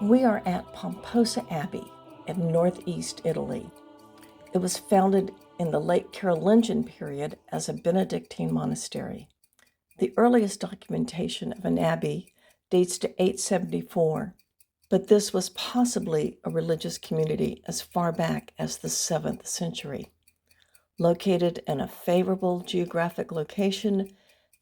We are at Pomposa Abbey in northeast Italy. It was founded in the late Carolingian period as a Benedictine monastery. The earliest documentation of an abbey dates to 874, but this was possibly a religious community as far back as the 7th century. Located in a favorable geographic location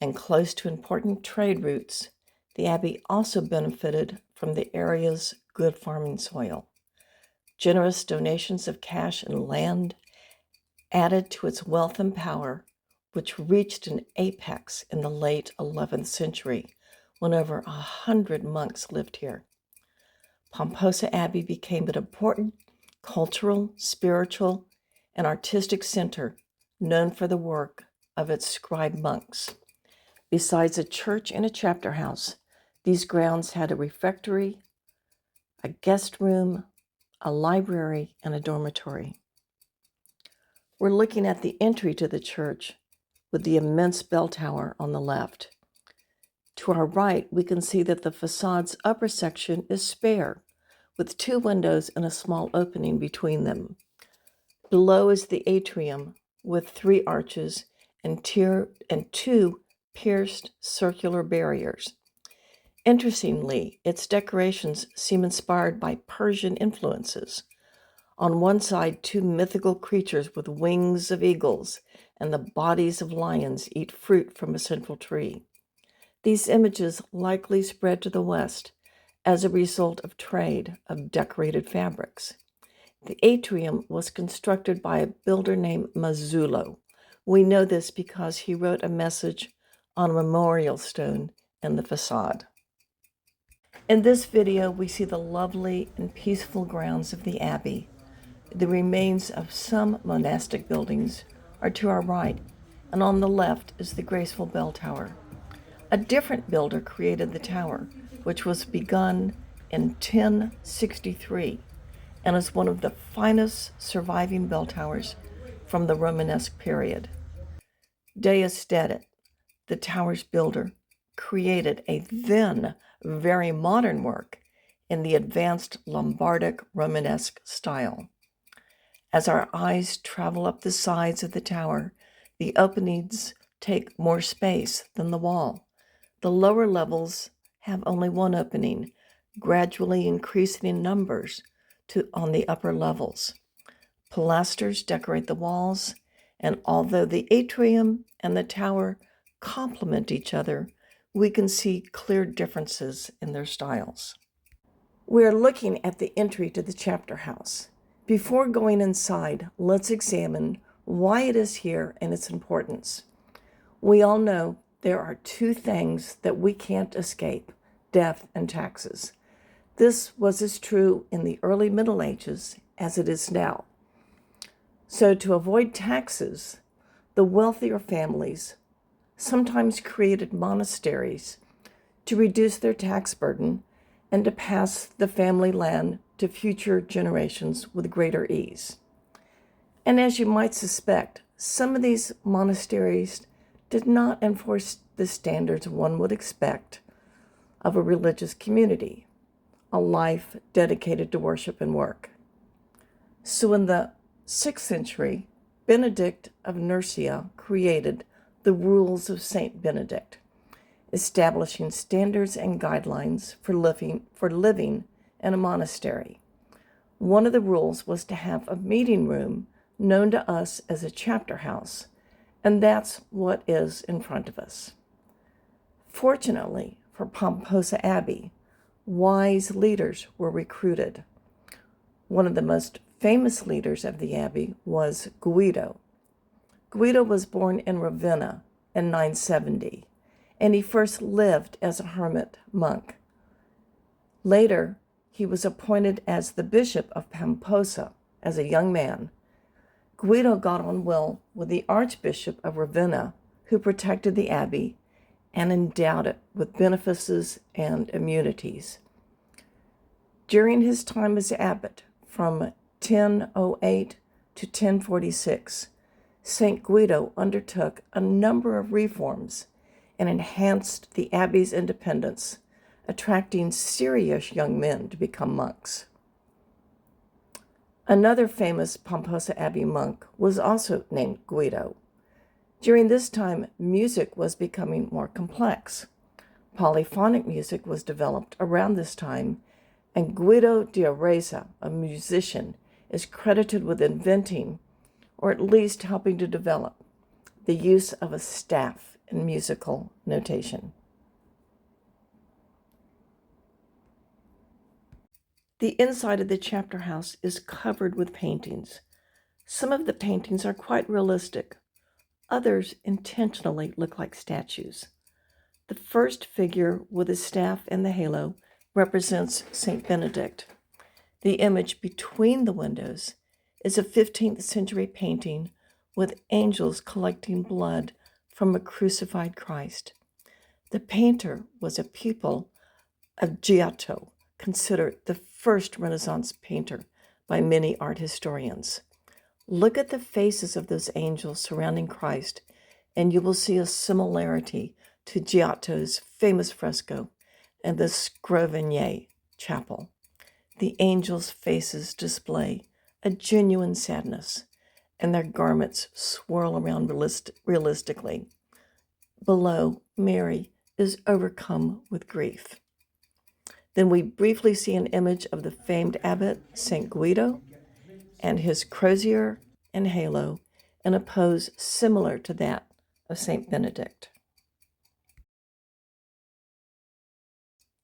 and close to important trade routes, the abbey also benefited from the area's good farming soil. Generous donations of cash and land added to its wealth and power, which reached an apex in the late 11th century when over 100 monks lived here. Pomposa Abbey became an important cultural, spiritual, and artistic center known for the work of its scribe monks. Besides a church and a chapter house, these grounds had a refectory, a guest room, a library, and a dormitory. We're looking at the entry to the church with the immense bell tower on the left. To our right, we can see that the facade's upper section is spare, with 2 windows and a small opening between them. Below is the atrium with 3 arches and 2 pierced circular barriers. Interestingly, its decorations seem inspired by Persian influences. On one side, 2 mythical creatures with wings of eagles and the bodies of lions eat fruit from a central tree. These images likely spread to the west as a result of trade of decorated fabrics. The atrium was constructed by a builder named Mazzullo. We know this because he wrote a message on a memorial stone in the facade. In this video, we see the lovely and peaceful grounds of the abbey. The remains of some monastic buildings are to our right, and on the left is the graceful bell tower. A different builder created the tower, which was begun in 1063 and is one of the finest surviving bell towers from the Romanesque period. Deusdedit, the tower's builder, created a then very modern work in the advanced Lombardic Romanesque style. As our eyes travel up the sides of the tower, the openings take more space than the wall. The lower levels have only 1 opening, gradually increasing in numbers on the upper levels. Pilasters decorate the walls, and although the atrium and the tower complement each other, we can see clear differences in their styles. We are looking at the entry to the chapter house. Before going inside, let's examine why it is here and its importance. We all know there are 2 things that we can't escape: death and taxes. This was as true in the early Middle Ages as it is now. So to avoid taxes, the wealthier families sometimes created monasteries to reduce their tax burden and to pass the family land to future generations with greater ease. And as you might suspect, some of these monasteries did not enforce the standards one would expect of a religious community, a life dedicated to worship and work. So in the 6th century, Benedict of Nursia created the Rules of Saint Benedict, establishing standards and guidelines for living in a monastery. One of the rules was to have a meeting room known to us as a chapter house, and that's what is in front of us. Fortunately for Pomposa Abbey, wise leaders were recruited. One of the most famous leaders of the abbey was Guido. Guido was born in Ravenna in 970, and he first lived as a hermit monk. Later, he was appointed as the bishop of Pomposa as a young man. Guido got on well with the Archbishop of Ravenna, who protected the abbey and endowed it with benefices and immunities. During his time as abbot, from 1008 to 1046, St. Guido undertook a number of reforms and enhanced the abbey's independence, attracting serious young men to become monks. Another famous Pomposa Abbey monk was also named Guido. During this time, music was becoming more complex. Polyphonic music was developed around this time, and Guido di Arezzo, a musician, is credited with inventing, or at least helping to develop, the use of a staff in musical notation. The inside of the chapter house is covered with paintings. Some of the paintings are quite realistic. Others intentionally look like statues. The first figure with the staff and the halo represents Saint Benedict. The image between the windows is a 15th century painting with angels collecting blood from a crucified Christ. The painter was a pupil of Giotto, considered the first Renaissance painter by many art historians. Look at the faces of those angels surrounding Christ, and you will see a similarity to Giotto's famous fresco in the Scrovegni chapel. The angels' faces display a genuine sadness, and their garments swirl around realistically. Below, Mary is overcome with grief. Then we briefly see an image of the famed abbot, St. Guido, and his crozier and halo in a pose similar to that of St. Benedict.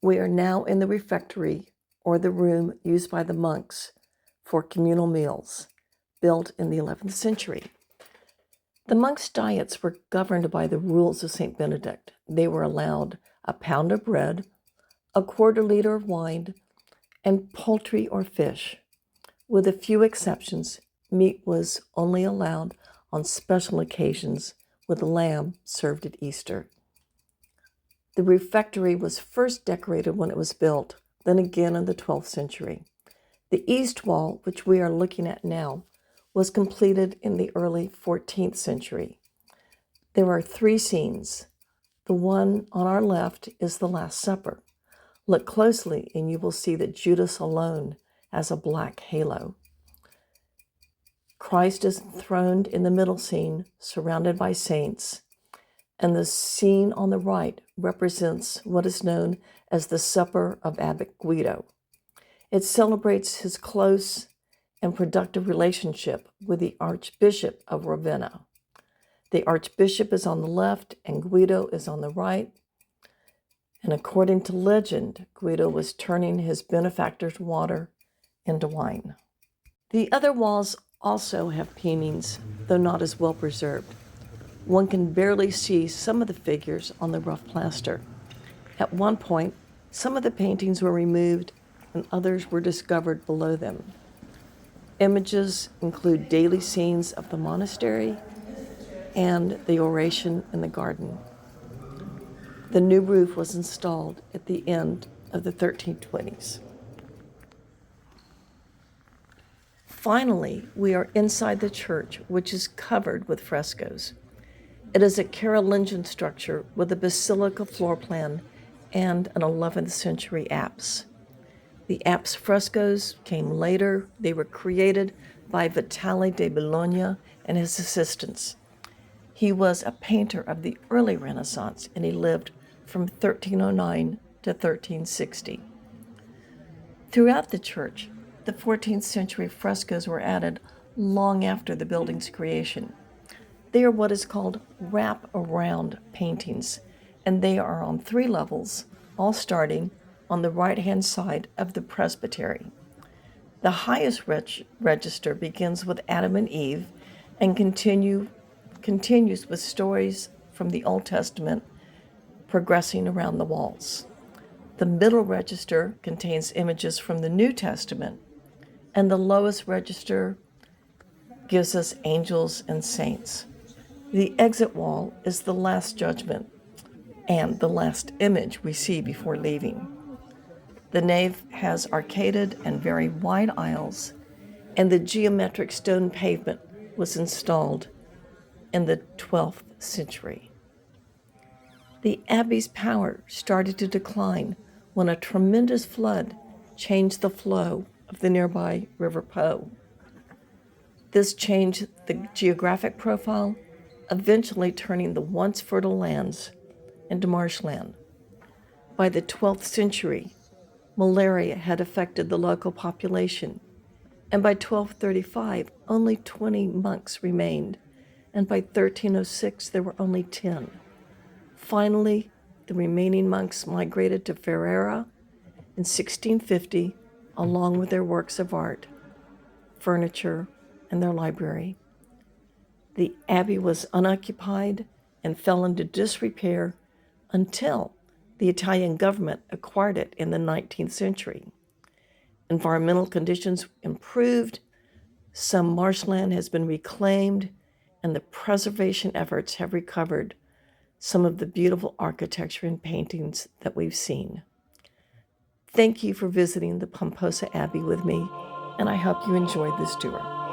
We are now in the refectory, or the room used by the monks for communal meals, built in the 11th century. The monks' diets were governed by the rules of St. Benedict. They were allowed a pound of bread, a quarter liter of wine, and poultry or fish. With a few exceptions, meat was only allowed on special occasions, with lamb served at Easter. The refectory was first decorated when it was built, then again in the 12th century. The east wall, which we are looking at now, was completed in the early 14th century. There are 3 scenes. The one on our left is the Last Supper. Look closely and you will see that Judas alone has a black halo. Christ is enthroned in the middle scene, surrounded by saints, and the scene on the right represents what is known as the Supper of Abbot Guido. It celebrates his close and productive relationship with the Archbishop of Ravenna. The Archbishop is on the left and Guido is on the right. And according to legend, Guido was turning his benefactor's water into wine. The other walls also have paintings, though not as well preserved. One can barely see some of the figures on the rough plaster. At one point, some of the paintings were removed and others were discovered below them. Images include daily scenes of the monastery and the oration in the garden. The new roof was installed at the end of the 1320s. Finally, we are inside the church, which is covered with frescoes. It is a Carolingian structure with a basilica floor plan and an 11th century apse. The apse frescoes came later. They were created by Vitale de Bologna and his assistants. He was a painter of the early Renaissance, and he lived from 1309 to 1360. Throughout the church, the 14th century frescoes were added long after the building's creation. They are what is called wrap-around paintings, and they are on 3 levels, all starting on the right-hand side of the presbytery. The highest register begins with Adam and Eve and continues with stories from the Old Testament progressing around the walls. The middle register contains images from the New Testament, and the lowest register gives us angels and saints. The exit wall is the Last Judgment and the last image we see before leaving. The nave has arcaded and very wide aisles, and the geometric stone pavement was installed in the 12th century. The abbey's power started to decline when a tremendous flood changed the flow of the nearby River Po. This changed the geographic profile, eventually turning the once fertile lands into marshland. By the 12th century, malaria had affected the local population, and by 1235, only 20 monks remained, and by 1306, there were only 10. Finally, the remaining monks migrated to Ferrara in 1650, along with their works of art, furniture, and their library. The abbey was unoccupied and fell into disrepair until the Italian government acquired it in the 19th century. Environmental conditions improved, some marshland has been reclaimed, and the preservation efforts have recovered some of the beautiful architecture and paintings that we've seen. Thank you for visiting the Pomposa Abbey with me, and I hope you enjoyed this tour.